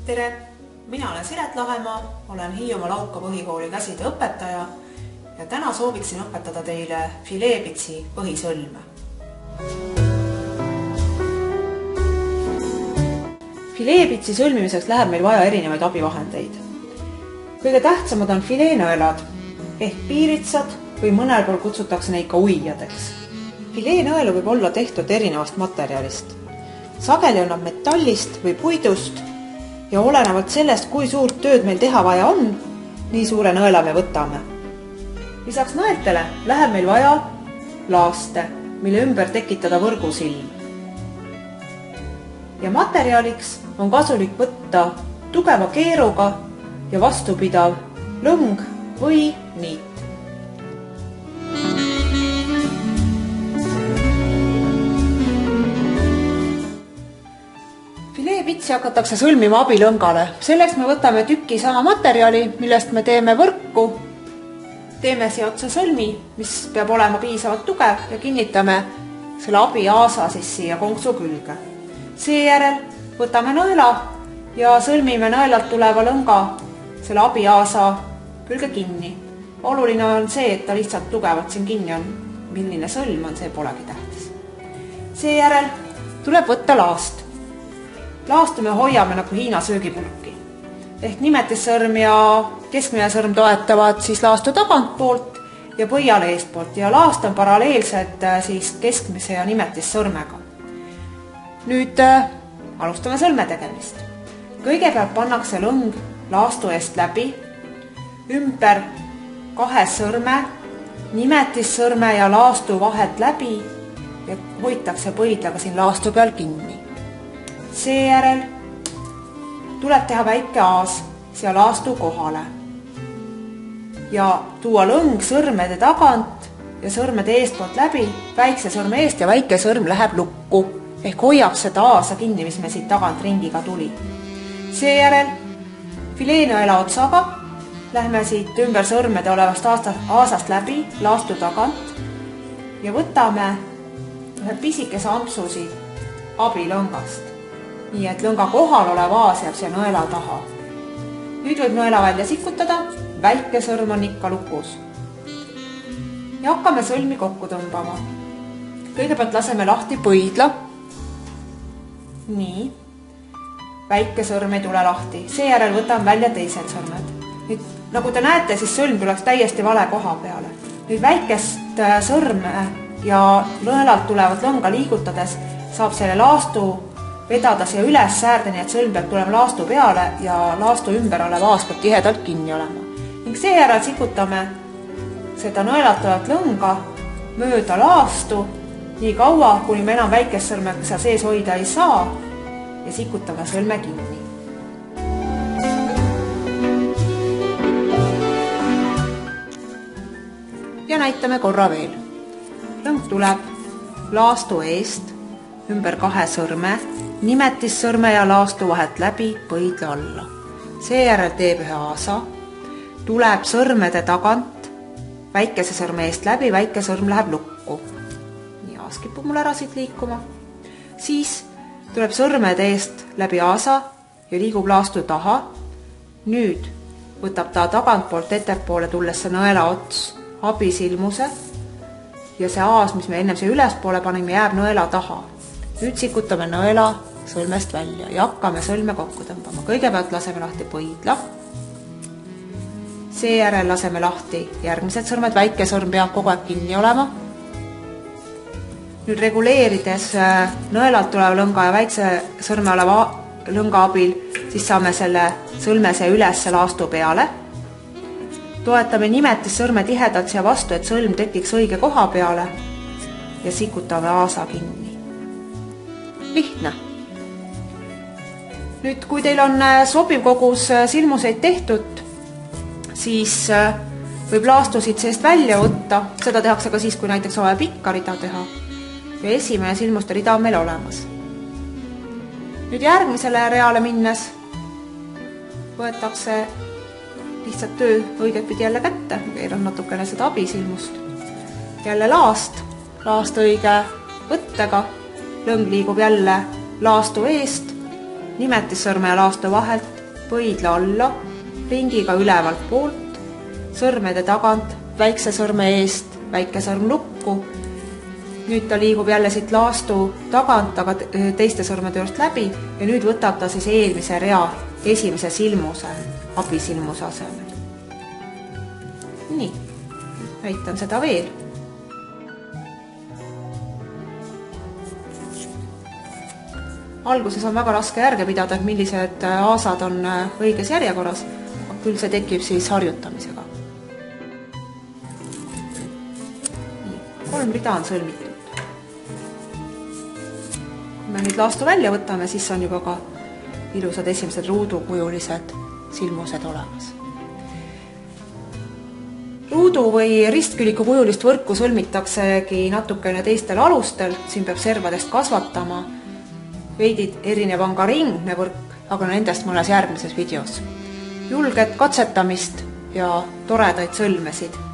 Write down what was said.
Tere! Mina olen Siret Lahemaa, olen Hiiumaa Lauka põhikooli käsitööõpetaja ja täna sooviksin õpetada teile fileepitsi põhisõlme. Fileepitsi sõlmimiseks läheb meil vaja erinevaid abivahendeid. Kõige tähtsamad on fileenõelad ehk piiritsad või mõnel pool kutsutakse neid ka uijadeks. Fileenõelu võib olla tehtud erinevast materjalist. Sageli on nad metallist või puidust ja olenevalt sellest, kui suurt tööd meil teha vaja on, nii suure nõela me võtame. Lisaks nõeltele läheb meil vaja laaste, mille ümber tekitada võrgusilm. Ja materjaliks on kasulik võtta tugeva keeruga ja vastupidav lõng või niit. Fileepitsi hakatakse sõlmima abilõngale. Selleks me võtame tüki sama materjali, millest me teeme võrku. Teeme siia otsa sõlmi, mis peab olema piisavalt tugev ja kinnitame selle abiaasa siia konksu külge. Seejärel võtame nõela ja sõlmime nõelalt tuleva lõnga selle abiaasa külge kinni. Oluline on see, et ta lihtsalt tugevalt siin kinni on. Milline sõlm on, see polegi tähtis. Seejärel tuleb võtta laast. Laastu me hoiame nagu Hiina söögipulki. Ehk nimetissõrm ja keskmine sõrm toetavad siis laastu tagantpoolt ja põiale eestpoolt ja laast on paralleelsed siis keskmise ja nimetissõrmega. Nüüd alustame sõlme tegemist. Kõigepealt pannakse lõng laastu eest läbi, ümber kahe sõrme, nimetissõrme ja laastu vahet läbi ja hoitakse põidlaga siin laastu peal kinni. Seejärel tuleb teha väike aas siia laastu kohale ja tuua lõng sõrmede tagant ja sõrmede eestpoolt läbi, väikse sõrme eest ja väike sõrm läheb lukku ehk hoiab seda aasa kinni, mis me siit tagant ringiga tuli. Seejärel fileenõela otsaga lähme siit ümber sõrmede olevast aasast läbi laastu tagant ja võtame ühe pisikese ampsu siit abilõngast. Nii et lõnga kohal olev aas jääb siia nõela taha. Nüüd võib nõela välja sikutada, väike sõrm on ikka lukus. Ja hakkame sõlmi kokku tõmbama. Kõigepealt laseme lahti põidla. Nii. Väike sõrm ei tule lahti. Seejärel võtame välja teised sõrmed. Nüüd, nagu te näete, siis sõlm tuleks täiesti vale koha peale. Nüüd väikest sõrme ja nõelalt tulevat lõnga liigutades saab selle laastu vedada siia üles säärde, nii et sõlm peab tulema laastu peale ja laastu ümber olev aas peab tihedalt kinni olema. Ning seejärel sikutame seda nõelatavat lõnga mööda laastu nii kaua, kuni me enam väikest sõrme seal sees hoida ei saa ja sikutame sõlme kinni. Ja näitame korra veel. Lõng tuleb laastu eest ümber kahe sõrme, nimetissõrme ja laastu vahet läbi põidla alla. Seejärel teeb ühe aasa, tuleb sõrmede tagant, väikese sõrme eest läbi, väike sõrm läheb lukku. Nii aas kipub mul ära siit liikuma. Siis tuleb sõrmede eest läbi aasa ja liigub laastu taha. Nüüd võtab ta tagantpoolt ettepoole tulles see nõela ots abisilmuse ja see aas, mis me ennem see ülespoole panime, jääb nõela taha. Nüüd sikutame nõela sõlmest välja ja hakkame sõlme kokku tõmbama. Kõigepealt laseme lahti põidla. Seejärel laseme lahti järgmised sõrmed, väike sõrm peab kogu aeg kinni olema. Nüüd reguleerides nõelalt tuleva lõnga ja väikse sõrme oleva lõnga abil, siis saame selle sõlmese üles laastu peale. Toetame nimetissõrme tihedalt siia vastu, et sõlm tekiks õige koha peale ja sikutame aasa kinni. Lihtne. Nüüd, kui teil on sobiv kogus silmuseid tehtud, siis võib laastu siit seest välja võtta. Seda tehakse ka siis, kui näiteks on vaja pikka rida teha. Ja esimene silmuste rida on meil olemas. Nüüd järgmisele reale minnes võetakse lihtsalt töö õiget pidi jälle kätte. Keeran natukene seda abisilmust. Jälle laast õige võttega. Lõng liigub jälle laastu eest, nimetissõrme ja laastu vahelt pöidla alla, ringiga ülevalt poolt, sõrmede tagant, väikse sõrme eest, väike sõrm lukku. Nüüd ta liigub jälle siit laastu tagant, aga teiste sõrmede juurest läbi ja nüüd võtab ta siis eelmise rea esimese silmuse, abisilmuse asemel. Nii, näitan seda veel. Alguses on väga raske järge pidada, et millised aasad on õiges järjekorras, küll see tekib siis harjutamisega. 3 rida on sõlmitud. Kui me nüüd laastu välja võtame, siis on juba ka ilusad esimesed ruudukujulised silmused olemas. Ruudu või ristküliku kujulist võrku sõlmitaksegi natukene teistel alustel, siin peab servadest kasvatama. Veidi erinev on ka ringne võrk, aga nendest mõnes järgmises videos. Julget katsetamist ja toredaid sõlmesid!